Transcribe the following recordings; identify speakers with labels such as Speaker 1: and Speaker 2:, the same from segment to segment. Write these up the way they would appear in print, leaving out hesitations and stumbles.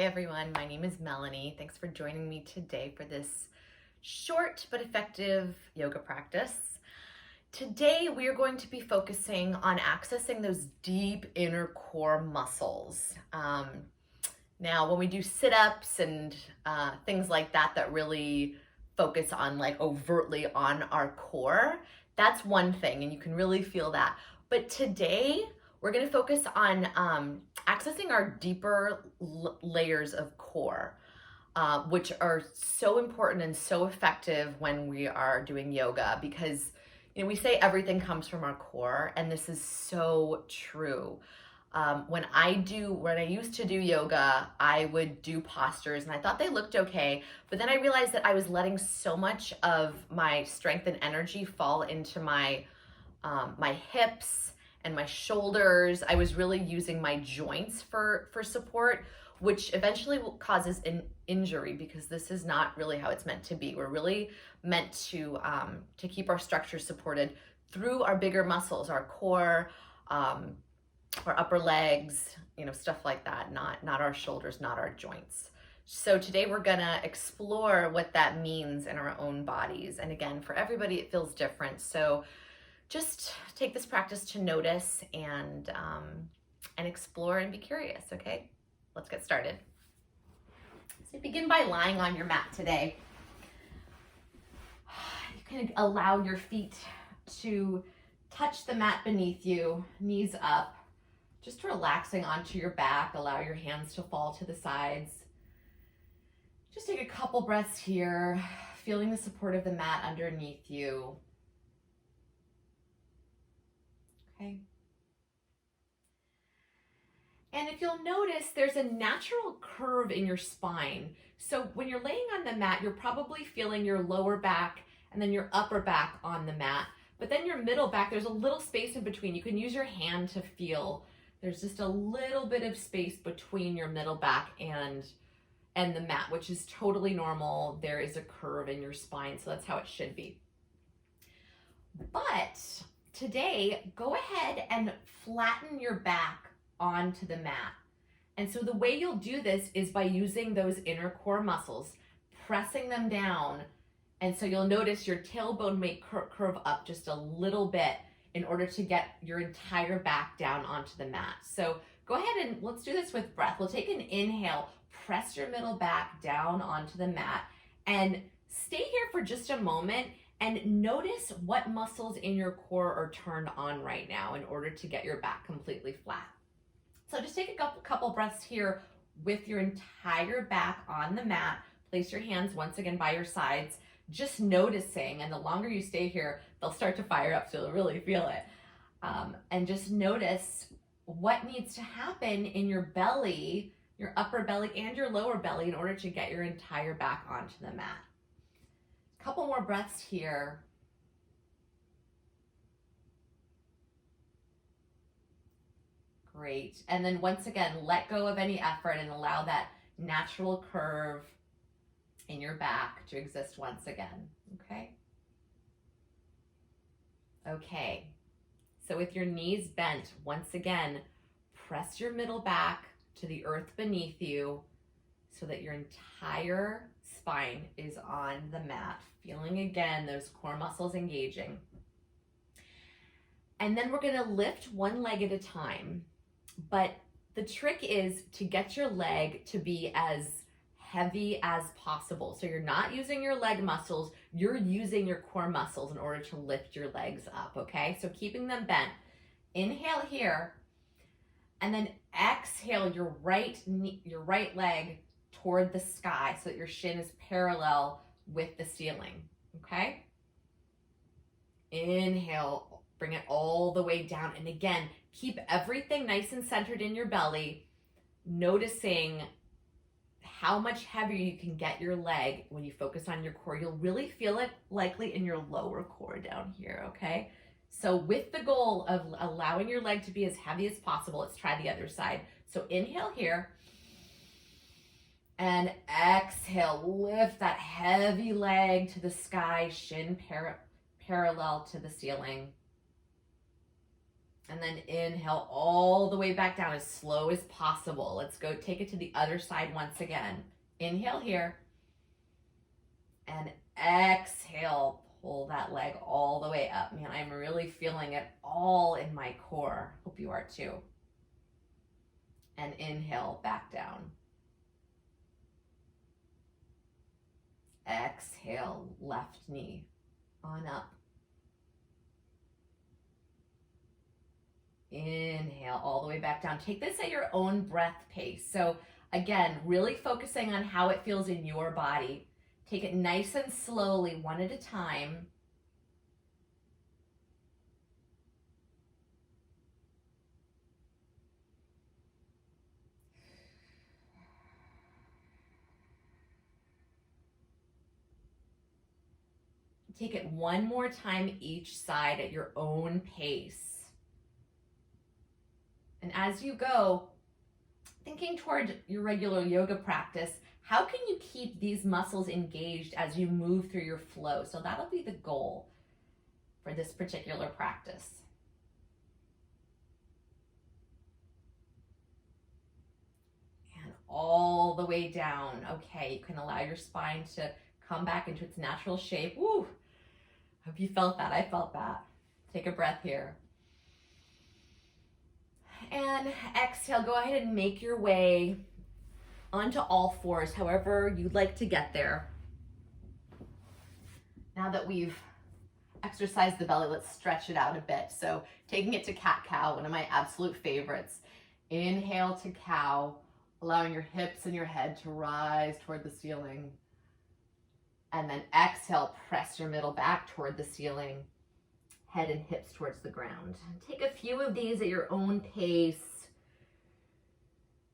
Speaker 1: everyone, my name is Melanie. Thanks for joining me today for this short but effective yoga practice. Today we are going to be focusing on accessing those deep inner core muscles. Now when we do sit-ups and things like that that really focus on like overtly on our core, that's one thing and you can really feel that. But today we're going to focus on accessing our deeper layers of core, which are so important and so effective when we are doing yoga, because we say everything comes from our core, and this is so true. When I used to do yoga, I would do postures and I thought they looked okay, but then I realized that I was letting so much of my strength and energy fall into my hips and my shoulders. I was really using my joints for support, which eventually causes an injury, because this is not really how it's meant to be. We're really meant to keep our structure supported through our bigger muscles, our core, our upper legs, stuff like that, not our shoulders, not our joints. So today we're gonna explore what that means in our own bodies. And again, for everybody, it feels different. So just take this practice to notice and explore and be curious, okay? Let's get started. So begin by lying on your mat today. You can allow your feet to touch the mat beneath you, knees up, just relaxing onto your back. Allow your hands to fall to the sides. Just take a couple breaths here, feeling the support of the mat underneath you. Okay. And if you'll notice, there's a natural curve in your spine. So when you're laying on the mat, you're probably feeling your lower back and then your upper back on the mat. But then your middle back, there's a little space in between. You can use your hand to feel. There's just a little bit of space between your middle back and the mat, which is totally normal. There is a curve in your spine, so that's how it should be. But today, go ahead and flatten your back onto the mat. And so the way you'll do this is by using those inner core muscles, pressing them down. And so you'll notice your tailbone may curve up just a little bit in order to get your entire back down onto the mat. So go ahead and let's do this with breath. We'll take an inhale, press your middle back down onto the mat, and stay here for just a moment and notice what muscles in your core are turned on right now in order to get your back completely flat. So just take a couple breaths here with your entire back on the mat. Place your hands once again by your sides, just noticing, and the longer you stay here, they'll start to fire up, so you'll really feel it. And just notice what needs to happen in your belly, your upper belly and your lower belly, in order to get your entire back onto the mat. Couple more breaths here. Great. And then once again, let go of any effort and allow that natural curve in your back to exist once again. Okay? Okay. So with your knees bent, once again, press your middle back to the earth beneath you so that your entire spine is on the mat, feeling again those core muscles engaging. And then we're going to lift one leg at a time, but the trick is to get your leg to be as heavy as possible. So you're not using your leg muscles, you're using your core muscles in order to lift your legs up, okay? So keeping them bent. Inhale here, and then exhale your right leg toward the sky so that your shin is parallel with the ceiling, okay? Inhale, bring it all the way down. And again, keep everything nice and centered in your belly, noticing how much heavier you can get your leg when you focus on your core. You'll really feel it likely in your lower core down here, okay? So with the goal of allowing your leg to be as heavy as possible, let's try the other side. So inhale here, and exhale, lift that heavy leg to the sky, shin parallel to the ceiling. And then inhale all the way back down as slow as possible. Let's go take it to the other side once again. Inhale here. And exhale, pull that leg all the way up. Man, I'm really feeling it all in my core. Hope you are too. And inhale, back down. Exhale, left knee on up. Inhale all the way back down. Take this at your own breath pace. So again, really focusing on how it feels in your body. Take it nice and slowly, one at a time. Take it one more time each side at your own pace. And as you go, thinking toward your regular yoga practice, how can you keep these muscles engaged as you move through your flow? So that'll be the goal for this particular practice. And all the way down. Okay, you can allow your spine to come back into its natural shape. Woo! Hope you felt that. I felt that. Take a breath here. And exhale, go ahead and make your way onto all fours, however you'd like to get there. Now that we've exercised the belly, let's stretch it out a bit. So taking it to cat-cow, one of my absolute favorites. Inhale to cow, allowing your hips and your head to rise toward the ceiling. And then exhale, press your middle back toward the ceiling, head and hips towards the ground. Take a few of these at your own pace.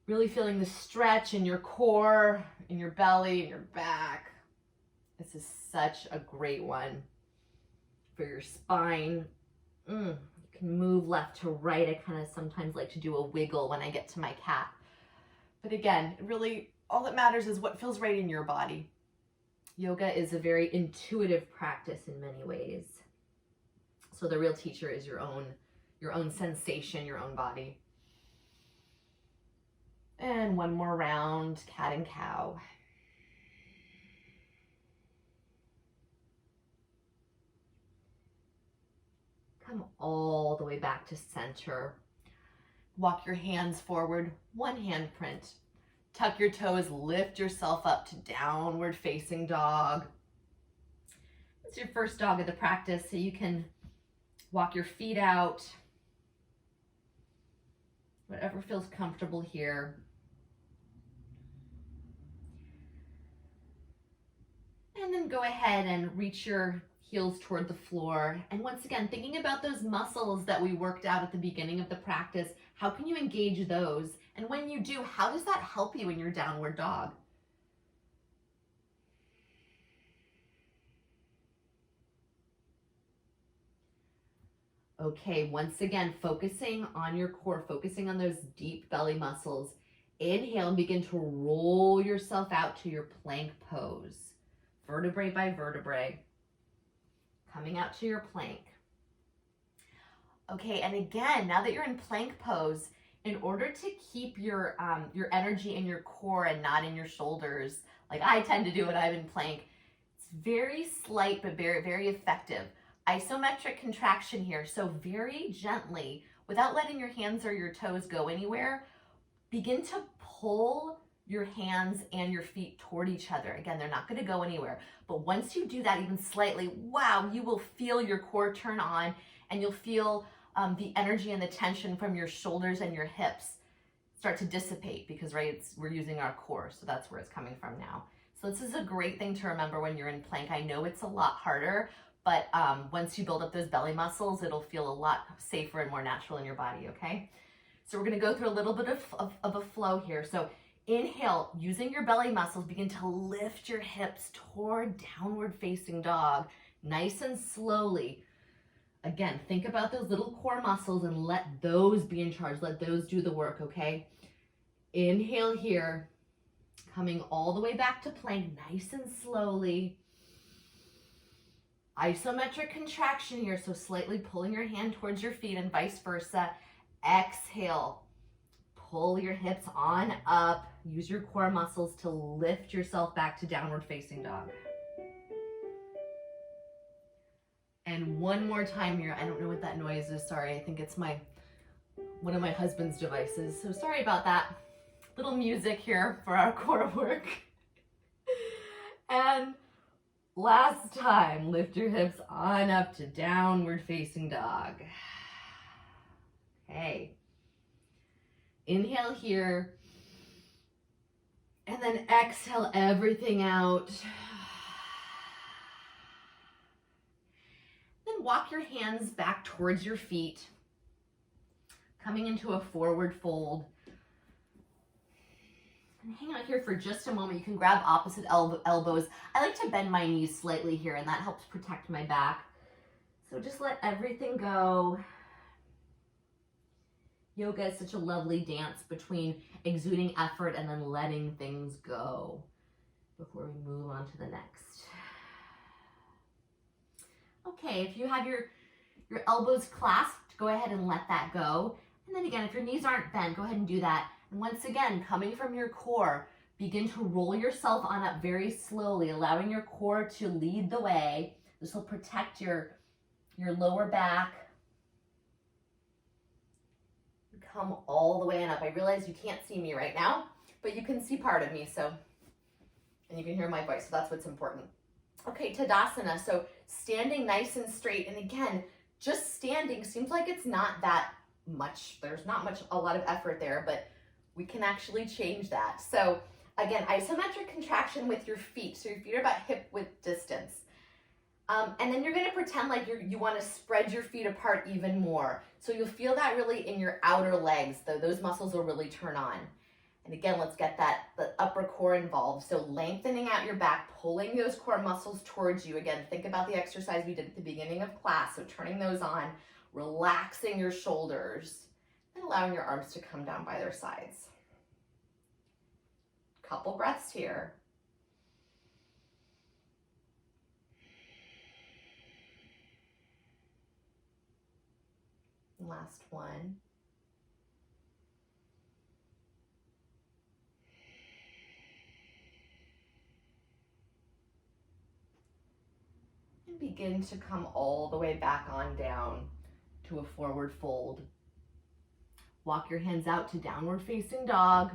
Speaker 1: Really feeling the stretch in your core, in your belly, in your back. This is such a great one for your spine. You can move left to right. I kind of sometimes like to do a wiggle when I get to my cat. But again, really, all that matters is what feels right in your body. Yoga is a very intuitive practice in many ways. So the real teacher is your own sensation, your own body. And one more round, cat and cow. Come all the way back to center. Walk your hands forward, one hand print. Tuck your toes, lift yourself up to downward facing dog. It's your first dog of the practice, so you can walk your feet out. Whatever feels comfortable here. And then go ahead and reach your heels toward the floor. And once again, thinking about those muscles that we worked out at the beginning of the practice, how can you engage those? And when you do, how does that help you in your downward dog? Okay, once again, focusing on your core, focusing on those deep belly muscles. Inhale and begin to roll yourself out to your plank pose. Vertebrae by vertebrae. Coming out to your plank. Okay, and again, now that you're in plank pose, in order to keep your energy in your core and not in your shoulders, like I tend to do when I'm in plank, it's very slight but very, very effective. Isometric contraction here, so very gently, without letting your hands or your toes go anywhere, begin to pull your hands and your feet toward each other. Again, they're not going to go anywhere, but once you do that even slightly, wow, you will feel your core turn on, and you'll feel the energy and the tension from your shoulders and your hips start to dissipate, because we're using our core, so that's where it's coming from now. So this is a great thing to remember when you're in plank. I know it's a lot harder, but once you build up those belly muscles, it'll feel a lot safer and more natural in your body, okay? So we're gonna go through a little bit of a flow here. So inhale, using your belly muscles, begin to lift your hips toward downward facing dog, nice and slowly. Again, think about those little core muscles and let those be in charge. Let those do the work, okay? Inhale here, coming all the way back to plank, nice and slowly. Isometric contraction here, so slightly pulling your hand towards your feet and vice versa. Exhale, pull your hips on up. Use your core muscles to lift yourself back to downward facing dog. And one more time here. I don't know what that noise is. Sorry, I think it's one of my husband's devices. So sorry about that. Little music here for our core work. And last time, lift your hips on up to downward facing dog. Okay. Inhale here. And then exhale everything out. Then walk your hands back towards your feet, coming into a forward fold. And hang out here for just a moment. You can grab opposite elbows. I like to bend my knees slightly here, and that helps protect my back. So just let everything go. Yoga is such a lovely dance between exuding effort and then letting things go before we move on to the next. Okay, if you have your elbows clasped, go ahead and let that go. And then again, if your knees aren't bent, go ahead and do that. And once again, coming from your core, begin to roll yourself on up very slowly, allowing your core to lead the way. This will protect your lower back. Come all the way on up. I realize you can't see me right now, but you can see part of me, and you can hear my voice, so that's what's important. Okay, Tadasana, so standing nice and straight, and again, just standing seems like it's not that much, there's not a lot of effort there, but we can actually change that. So again, isometric contraction with your feet, so your feet are about hip width distance. And then you're going to pretend like you want to spread your feet apart even more. So you'll feel that really in your outer legs, though those muscles will really turn on. And again, let's get the upper core involved. So lengthening out your back, pulling those core muscles towards you. Again, think about the exercise we did at the beginning of class. So turning those on, relaxing your shoulders, and allowing your arms to come down by their sides. Couple breaths here. Last one. And begin to come all the way back on down to a forward fold. Walk your hands out to downward facing dog.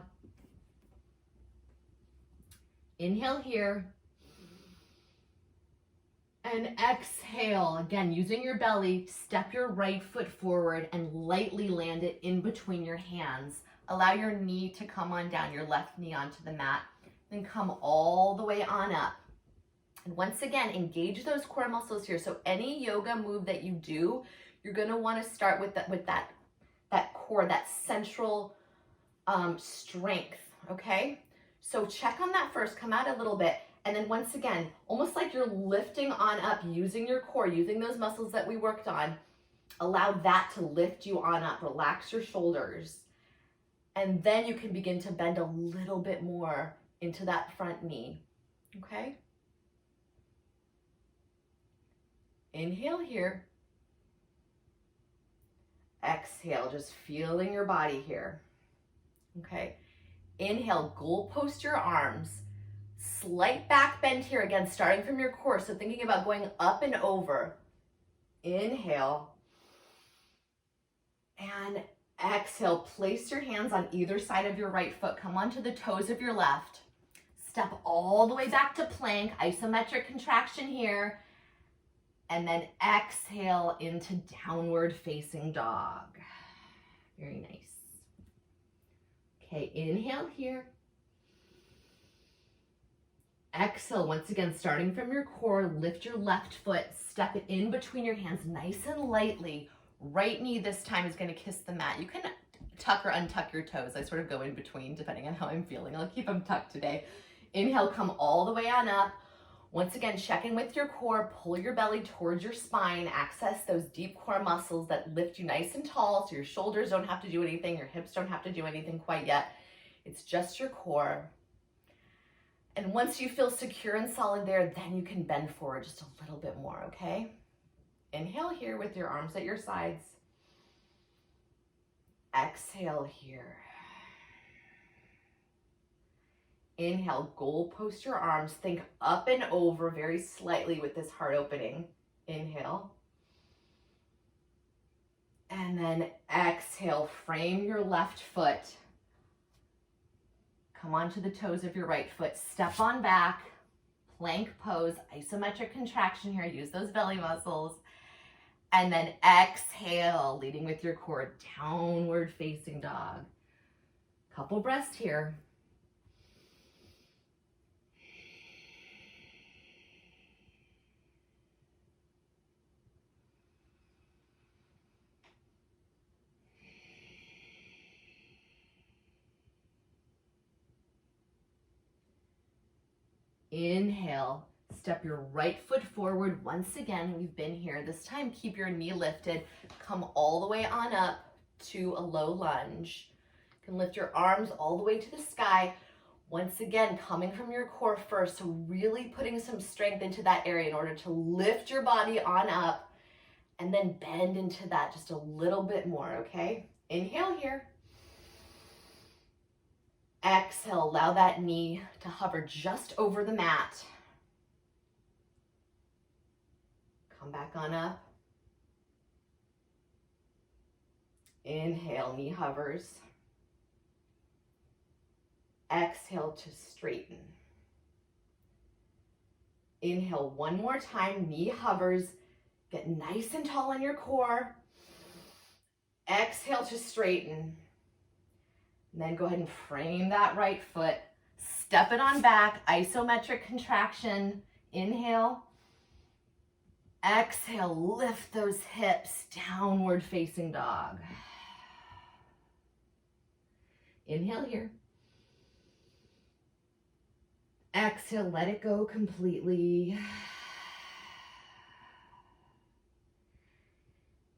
Speaker 1: Inhale here. And exhale, again, using your belly, step your right foot forward and lightly land it in between your hands. Allow your knee to come on down, your left knee onto the mat, then come all the way on up. And once again, engage those core muscles here. So any yoga move that you do, you're gonna wanna start with that core, that central strength, okay? So check on that first, come out a little bit. And then once again, almost like you're lifting on up, using your core, using those muscles that we worked on, allow that to lift you on up, relax your shoulders. And then you can begin to bend a little bit more into that front knee, okay? Inhale here. Exhale, just feeling your body here, okay? Inhale, goalpost your arms. Slight back bend here, again, starting from your core. So thinking about going up and over. Inhale. And exhale, place your hands on either side of your right foot. Come onto the toes of your left. Step all the way back to plank, isometric contraction here. And then exhale into downward facing dog. Very nice. Okay, inhale here. Exhale, once again, starting from your core, lift your left foot, step it in between your hands nice and lightly. Right knee this time is going to kiss the mat. You can tuck or untuck your toes. I sort of go in between depending on how I'm feeling. I'll keep them tucked today. Inhale, come all the way on up. Once again, check in with your core, pull your belly towards your spine, access those deep core muscles that lift you nice and tall so your shoulders don't have to do anything, your hips don't have to do anything quite yet. It's just your core. And once you feel secure and solid there, then you can bend forward just a little bit more, okay? Inhale here with your arms at your sides. Exhale here. Inhale, goal post your arms. Think up and over very slightly with this heart opening. Inhale. And then exhale, frame your left foot. Come onto the toes of your right foot. Step on back, plank pose, isometric contraction here. Use those belly muscles. And then exhale, leading with your core, downward facing dog. Couple breaths here. Inhale, step your right foot forward. Once again, we've been here. This time, keep your knee lifted. Come all the way on up to a low lunge. You can lift your arms all the way to the sky. Once again, coming from your core first, so really putting some strength into that area in order to lift your body on up and then bend into that just a little bit more, okay? Inhale here. Exhale, allow that knee to hover just over the mat. Come back on up. Inhale, knee hovers. Exhale to straighten. Inhale one more time, knee hovers. Get nice and tall on your core. Exhale to straighten. And then go ahead and frame that right foot. Step it on back, isometric contraction. Inhale. Exhale, lift those hips, downward facing dog. Inhale here. Exhale, let it go completely.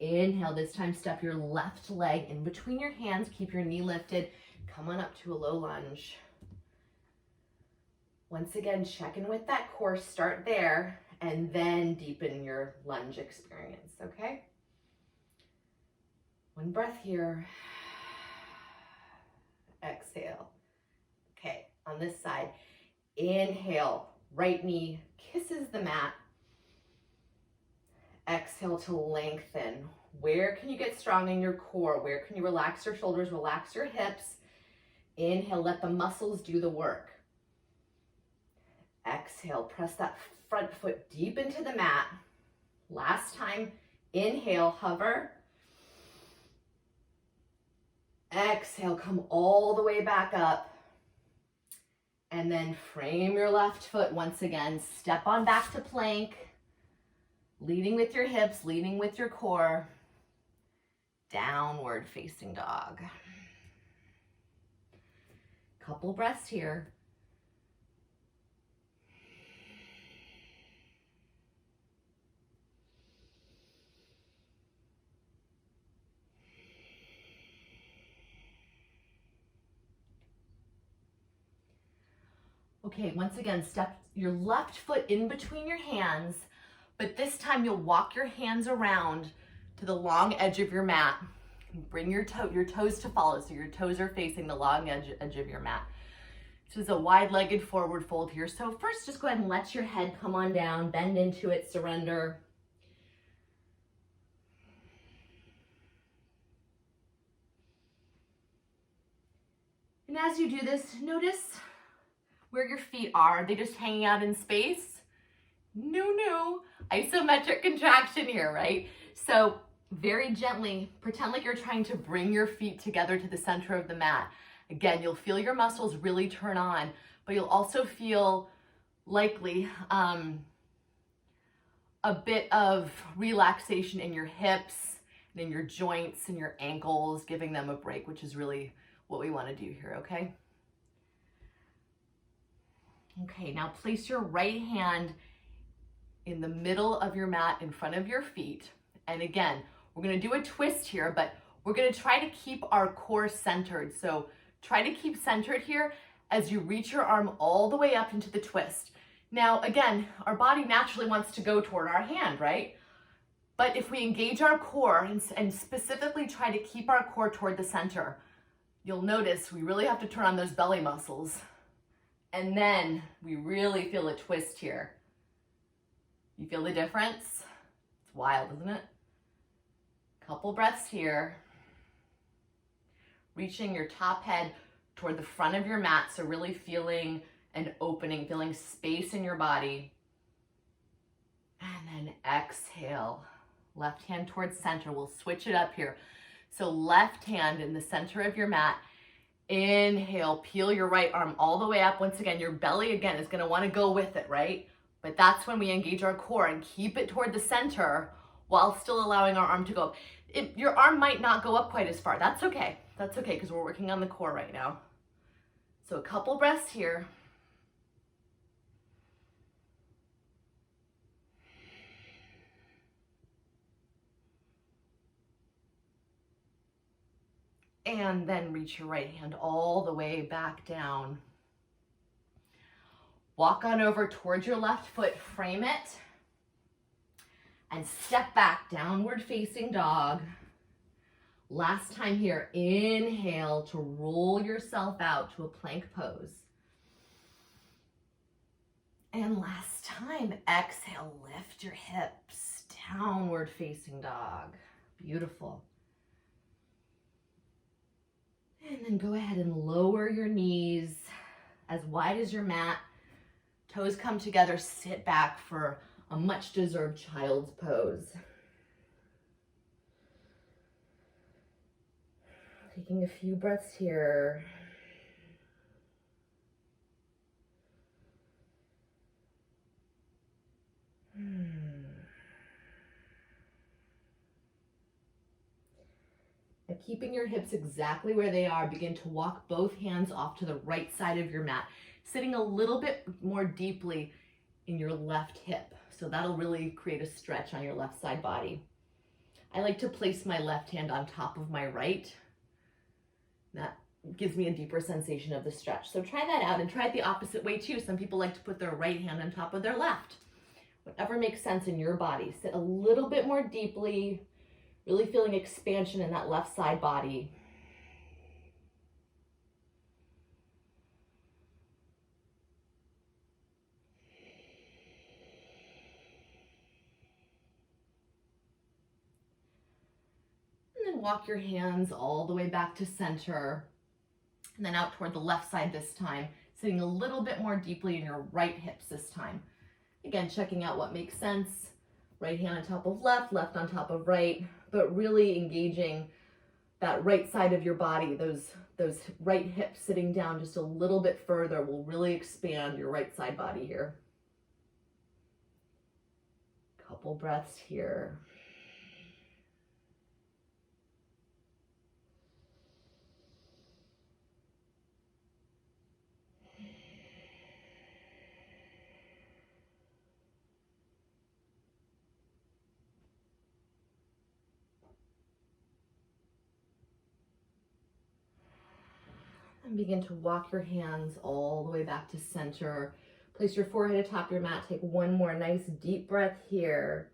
Speaker 1: Inhale, this time step your left leg in between your hands, keep your knee lifted. Come on up to a low lunge. Once again, check in with that core, start there, and then deepen your lunge experience, okay? One breath here. Exhale. Okay, on this side, inhale, right knee kisses the mat. Exhale to lengthen. Where can you get strong in your core? Where can you relax your shoulders, relax your hips? Inhale, let the muscles do the work. Exhale, press that front foot deep into the mat. Last time, inhale, hover. Exhale, come all the way back up. And then frame your left foot once again. Step on back to plank. Leading with your hips, leading with your core. Downward facing dog. Couple breaths here. Okay, once again, step your left foot in between your hands, but this time you'll walk your hands around to the long edge of your mat. Bring your toes to follow, so your toes are facing the long edge of your mat. This is a wide-legged forward fold here. So first, just go ahead and let your head come on down, bend into it, surrender. And as you do this, notice where your feet are. Are they just hanging out in space? No. Isometric contraction here, right? So very gently, pretend like you're trying to bring your feet together to the center of the mat. Again, you'll feel your muscles really turn on, but you'll also feel likely a bit of relaxation in your hips and in your joints and your ankles, giving them a break, which is really what we want to do here, okay? Okay, now place your right hand in the middle of your mat in front of your feet. And again, we're going to do a twist here, but we're going to try to keep our core centered. So try to keep centered here as you reach your arm all the way up into the twist. Now, again, our body naturally wants to go toward our hand, right? But if we engage our core and specifically try to keep our core toward the center, you'll notice we really have to turn on those belly muscles. And then we really feel a twist here. You feel the difference? It's wild, isn't it? Couple breaths here. Reaching your top head toward the front of your mat, so really feeling an opening, feeling space in your body. And then exhale. Left hand towards center. We'll switch it up here. So left hand in the center of your mat. Inhale, peel your right arm all the way up. Once again, your belly again is going to want to go with it, right? But that's when we engage our core and keep it toward the center while still allowing our arm to go up. Your arm might not go up quite as far. That's okay. That's okay because we're working on the core right now. So a couple breaths here. And then reach your right hand all the way back down. Walk on over towards your left foot, frame it, and step back, downward facing dog. Last time here, inhale to roll yourself out to a plank pose. And last time, exhale, lift your hips, downward facing dog. Beautiful. And then go ahead and lower your knees as wide as your mat. Toes come together, sit back for a much deserved child's pose. Taking a few breaths here. And keeping your hips exactly where they are, begin to walk both hands off to the right side of your mat, sitting a little bit more deeply in your left hip. So that'll really create a stretch on your left side body. I like to place my left hand on top of my right. That gives me a deeper sensation of the stretch. So try that out and try it the opposite way too. Some people like to put their right hand on top of their left. Whatever makes sense in your body. Sit a little bit more deeply, really feeling expansion in that left side body. And then walk your hands all the way back to center. And then out toward the left side this time, sitting a little bit more deeply in your right hips this time. Again, checking out what makes sense. Right hand on top of left, left on top of right, but really engaging that right side of your body. Those right hips sitting down just a little bit further will really expand your right side body here. Couple breaths here. And begin to walk your hands all the way back to center. Place your forehead atop your mat. Take one more nice deep breath here.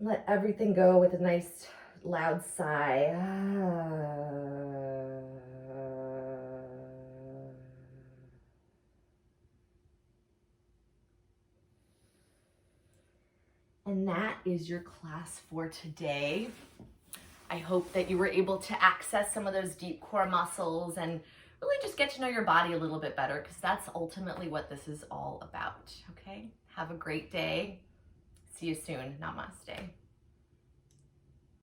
Speaker 1: Let everything go with a nice loud sigh. And that is your class for today. I hope that you were able to access some of those deep core muscles and really just get to know your body a little bit better, because that's ultimately what this is all about, okay? Have a great day. See you soon. Namaste.